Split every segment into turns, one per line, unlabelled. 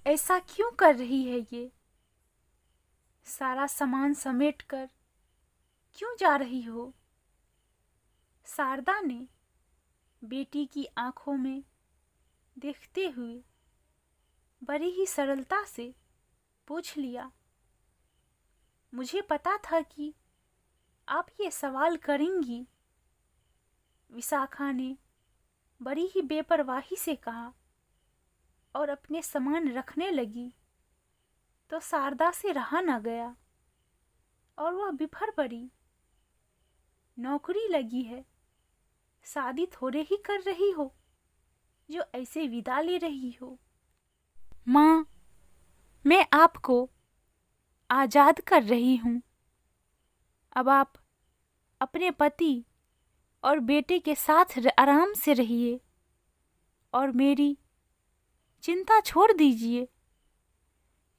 ऐसा क्यों कर रही है ये? सारा सामान समेट कर क्यों जा रही हो? शारदा ने बेटी की आंखों में देखते हुए बड़ी ही सरलता से पूछ लिया। मुझे पता था कि आप ये सवाल करेंगी, विशाखा ने बड़ी ही बेपरवाही से कहा और अपने सामान रखने लगी। तो शारदा से रहा न गया और वह बिफर पड़ी। नौकरी लगी है, शादी थोड़े ही कर रही हो जो ऐसे विदा ले रही हो। माँ, मैं आपको आज़ाद कर रही हूँ। अब आप अपने पति और बेटे के साथ आराम से रहिए और मेरी चिंता छोड़ दीजिए।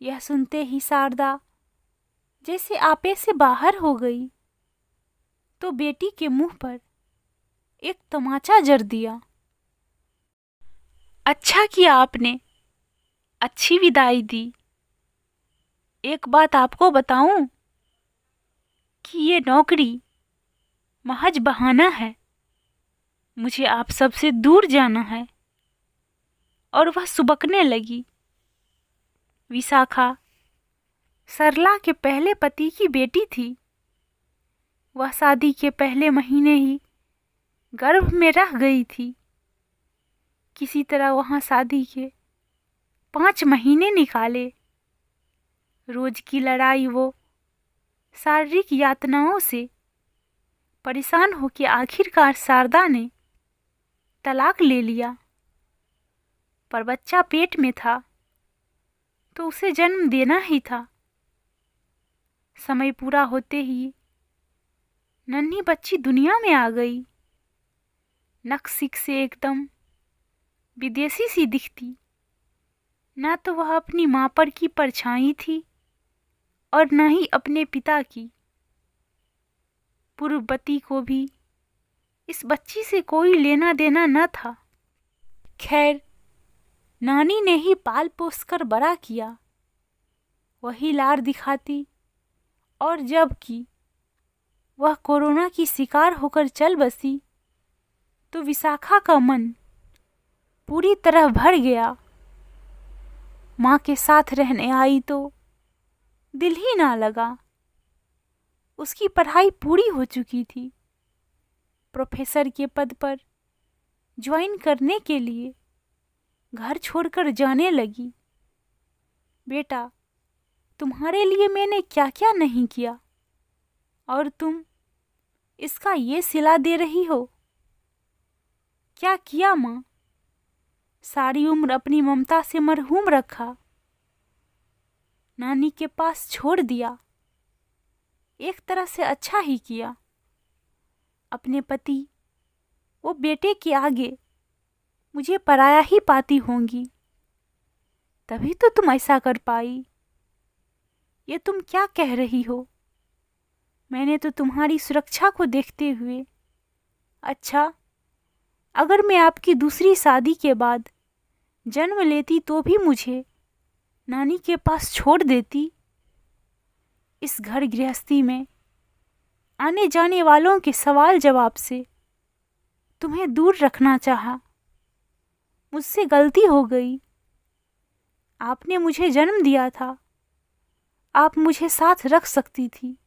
यह सुनते ही शारदा जैसे आपे से बाहर हो गई तो बेटी के मुंह पर एक तमाचा जड़ दिया। अच्छा किया आपने, अच्छी विदाई दी। एक बात आपको बताऊं कि ये नौकरी महज बहाना है। मुझे आप सबसे दूर जाना है। और वह सुबकने लगी। विशाखा सरला के पहले पति की बेटी थी। वह शादी के पहले महीने ही गर्भ में रह गई थी। किसी तरह वहां शादी के 5 महीने निकाले। रोज की लड़ाई वो शारीरिक यातनाओं से परेशान होकर आखिरकार शारदा ने तलाक ले लिया। पर बच्चा पेट में था तो उसे जन्म देना ही था। समय पूरा होते ही नन्ही बच्ची दुनिया में आ गई। नक्सिक से एकदम विदेशी सी दिखती। ना तो वह अपनी माँ पर की परछाई थी और न ही अपने पिता की। पूर्ववती को भी इस बच्ची से कोई लेना देना न था। खैर, नानी ने ही पाल पोस कर बड़ा किया। वही लाड़ दिखाती और जबकि वह कोरोना की शिकार होकर चल बसी तो विशाखा का मन पूरी तरह भर गया। माँ के साथ रहने आई तो दिल ही ना लगा। उसकी पढ़ाई पूरी हो चुकी थी। प्रोफेसर के पद पर ज्वाइन करने के लिए घर छोड़कर जाने लगी। बेटा, तुम्हारे लिए मैंने क्या क्या नहीं किया और तुम इसका ये सिला दे रही हो। क्या किया माँ? सारी उम्र अपनी ममता से मरहूम रखा, नानी के पास छोड़ दिया। एक तरह से अच्छा ही किया। अपने पति वो बेटे के आगे मुझे पराया ही पाती होंगी, तभी तो तुम ऐसा कर पाई। ये तुम क्या कह रही हो? मैंने तो तुम्हारी सुरक्षा को देखते हुए, अच्छा, अगर मैं आपकी दूसरी शादी के बाद जन्म लेती तो भी मुझे नानी के पास छोड़ देती। इस घर गृहस्थी में आने जाने वालों के सवाल जवाब से तुम्हें दूर रखना चाहा। मुझसे गलती हो गई। आपने मुझे जन्म दिया था, आप मुझे साथ रख सकती थी।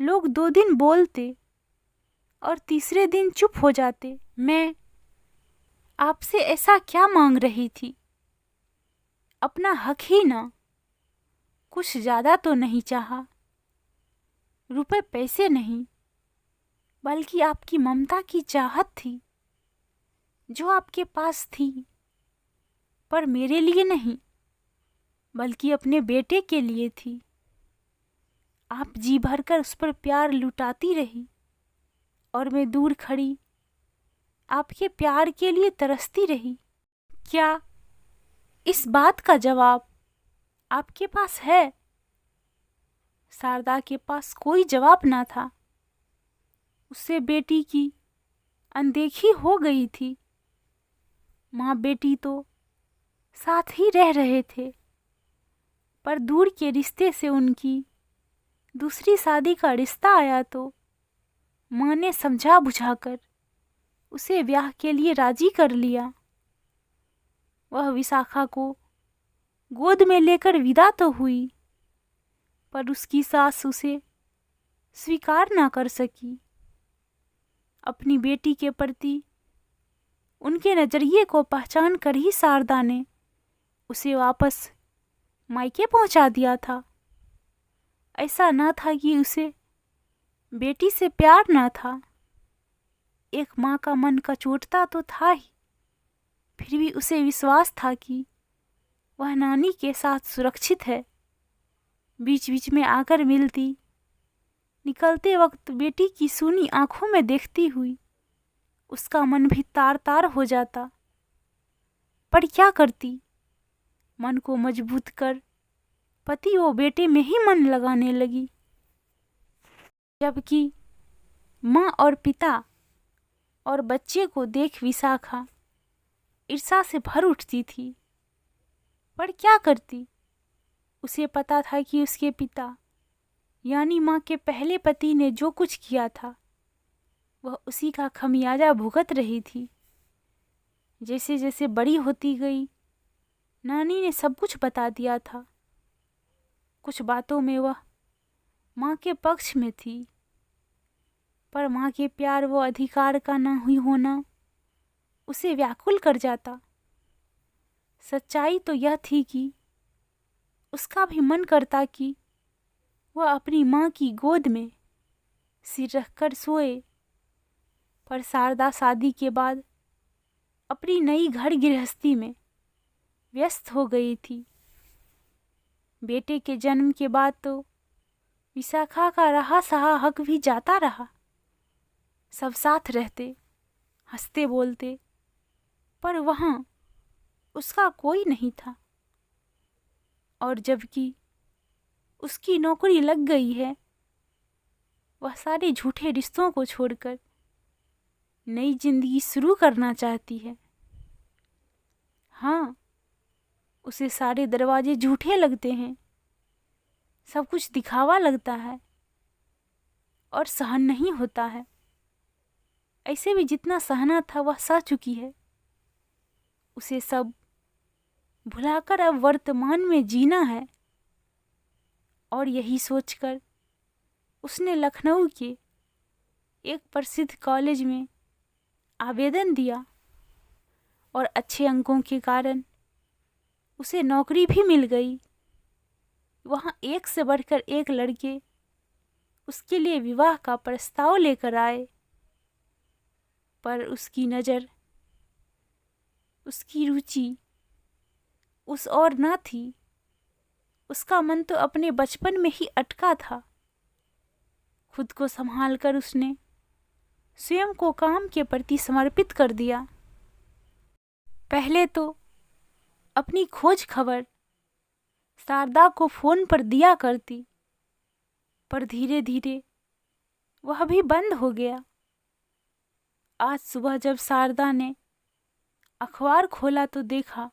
लोग 2 दिन बोलते और तीसरे दिन चुप हो जाते। मैं आपसे ऐसा क्या मांग रही थी? अपना हक ही ना, कुछ ज्यादा तो नहीं चाहा। रुपए पैसे नहीं, बल्कि आपकी ममता की चाहत थी जो आपके पास थी, पर मेरे लिए नहीं बल्कि अपने बेटे के लिए थी। आप जी भरकर उस पर प्यार लुटाती रही और मैं दूर खड़ी आपके प्यार के लिए तरसती रही। क्या इस बात का जवाब आपके पास है? शारदा के पास कोई जवाब ना था। उससे बेटी की अनदेखी हो गई थी। माँ बेटी तो साथ ही रह रहे थे, पर दूर के रिश्ते से उनकी दूसरी शादी का रिश्ता आया तो माँ ने समझा बुझाकर उसे ब्याह के लिए राजी कर लिया। वह विशाखा को गोद में लेकर विदा तो हुई, पर उसकी सास उसे स्वीकार ना कर सकी। अपनी बेटी के प्रति उनके नजरिए को पहचान कर ही शारदा ने उसे वापस मायके पहुंचा दिया था। ऐसा ना था कि उसे बेटी से प्यार ना था, एक माँ का मन कचोटता तो था ही, फिर भी उसे विश्वास था कि वह नानी के साथ सुरक्षित है। बीच बीच में आकर मिलती, निकलते वक्त बेटी की सूनी आंखों में देखती हुई उसका मन भी तार तार हो जाता। पर क्या करती, मन को मजबूत कर पति वो बेटे में ही मन लगाने लगी। जबकि माँ और पिता और बच्चे को देख विशाखा ईर्ष्या से भर उठती थी। पर क्या करती, उसे पता था कि उसके पिता यानी माँ के पहले पति ने जो कुछ किया था वह उसी का खमियाजा भुगत रही थी। जैसे जैसे बड़ी होती गई, नानी ने सब कुछ बता दिया था। कुछ बातों में वह माँ के पक्ष में थी, पर माँ के प्यार व अधिकार का ना हुई होना उसे व्याकुल कर जाता। सच्चाई तो यह थी कि उसका भी मन करता कि वह अपनी माँ की गोद में सिर रखकर सोए, पर शारदा शादी के बाद अपनी नई घर गृहस्थी में व्यस्त हो गई थी। बेटे के जन्म के बाद तो विशाखा का रहा सहा हक भी जाता रहा। सब साथ रहते, हंसते बोलते, पर वहाँ उसका कोई नहीं था। और जबकि उसकी नौकरी लग गई है, वह सारे झूठे रिश्तों को छोड़कर नई जिंदगी शुरू करना चाहती है। हाँ, उसे सारे दरवाजे झूठे लगते हैं, सब कुछ दिखावा लगता है और सहन नहीं होता है। ऐसे भी जितना सहना था वह सह चुकी है। उसे सब भुलाकर अब वर्तमान में जीना है। और यही सोचकर उसने लखनऊ के एक प्रसिद्ध कॉलेज में आवेदन दिया और अच्छे अंकों के कारण उसे नौकरी भी मिल गई। वहाँ एक से बढ़कर एक लड़के उसके लिए विवाह का प्रस्ताव लेकर आए, पर उसकी नज़र, उसकी रुचि उस और ना थी। उसका मन तो अपने बचपन में ही अटका था। खुद को संभाल कर उसने स्वयं को काम के प्रति समर्पित कर दिया। पहले तो अपनी खोज खबर शारदा को फोन पर दिया करती, पर धीरे धीरे वह भी बंद हो गया। आज सुबह जब शारदा ने अखबार खोला तो देखा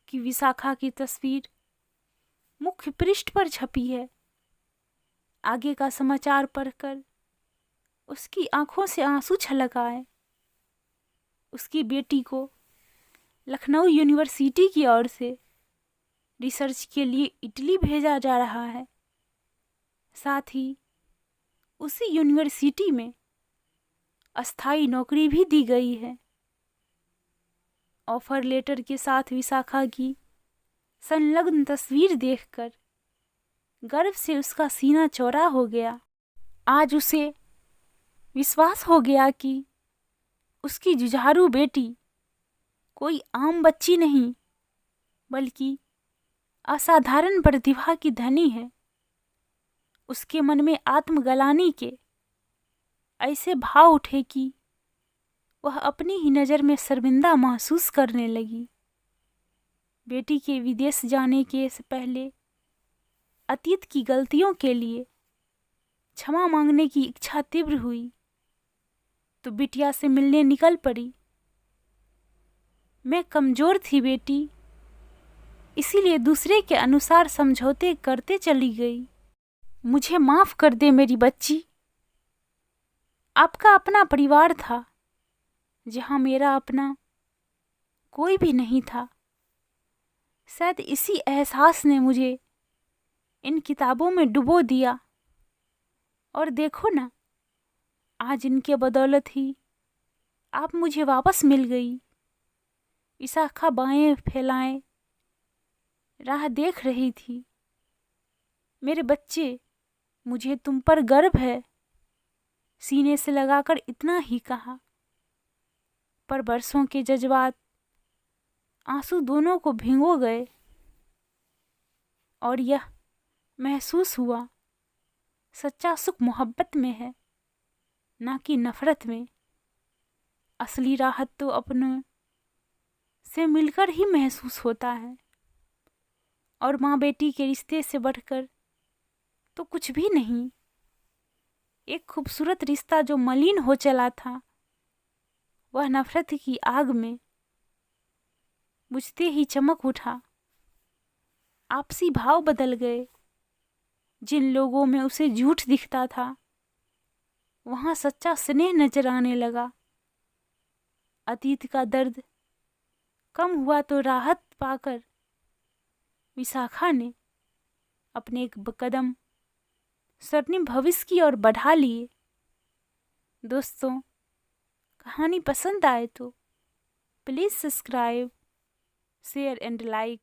कि विशाखा की तस्वीर मुख्य पृष्ठ पर छपी है। आगे का समाचार पढ़कर उसकी आंखों से आंसू छलक आए। उसकी बेटी को लखनऊ यूनिवर्सिटी की ओर से रिसर्च के लिए इटली भेजा जा रहा है। साथ ही उसी यूनिवर्सिटी में अस्थाई नौकरी भी दी गई है। ऑफर लेटर के साथ विशाखा की संलग्न तस्वीर देखकर गर्व से उसका सीना चौड़ा हो गया। आज उसे विश्वास हो गया कि उसकी जुझारू बेटी कोई आम बच्ची नहीं, बल्कि असाधारण प्रतिभा की धनी है। उसके मन में आत्मग्लानि के ऐसे भाव उठे कि वह अपनी ही नज़र में शर्मिंदा महसूस करने लगी। बेटी के विदेश जाने के से पहले अतीत की गलतियों के लिए क्षमा मांगने की इच्छा तीव्र हुई तो बिटिया से मिलने निकल पड़ी। मैं कमज़ोर थी बेटी, इसीलिए दूसरे के अनुसार समझौते करते चली गई। मुझे माफ कर दे मेरी बच्ची। आपका अपना परिवार था जहां मेरा अपना कोई भी नहीं था। शायद इसी एहसास ने मुझे इन किताबों में डुबो दिया, और देखो ना, आज इनके बदौलत ही आप मुझे वापस मिल गई। विशाखा बाएं फैलाए राह देख रही थी। मेरे बच्चे, मुझे तुम पर गर्व है, सीने से लगाकर इतना ही कहा। पर बरसों के जज्बात, आंसू दोनों को भिगो गए, और यह महसूस हुआ सच्चा सुख मोहब्बत में है, ना कि नफरत में। असली राहत तो अपनों से मिलकर ही महसूस होता है, और माँ बेटी के रिश्ते से बढ़कर तो कुछ भी नहीं। एक खूबसूरत रिश्ता जो मलिन हो चला था, वह नफरत की आग में बुझते ही चमक उठा। आपसी भाव बदल गए। जिन लोगों में उसे झूठ दिखता था, वहां सच्चा स्नेह नजर आने लगा। अतीत का दर्द कम हुआ तो राहत पाकर विशाखा ने अपने एक कदम स्वर्णिम भविष्य की ओर बढ़ा लिए। दोस्तों, कहानी पसंद आए तो please subscribe, share and like.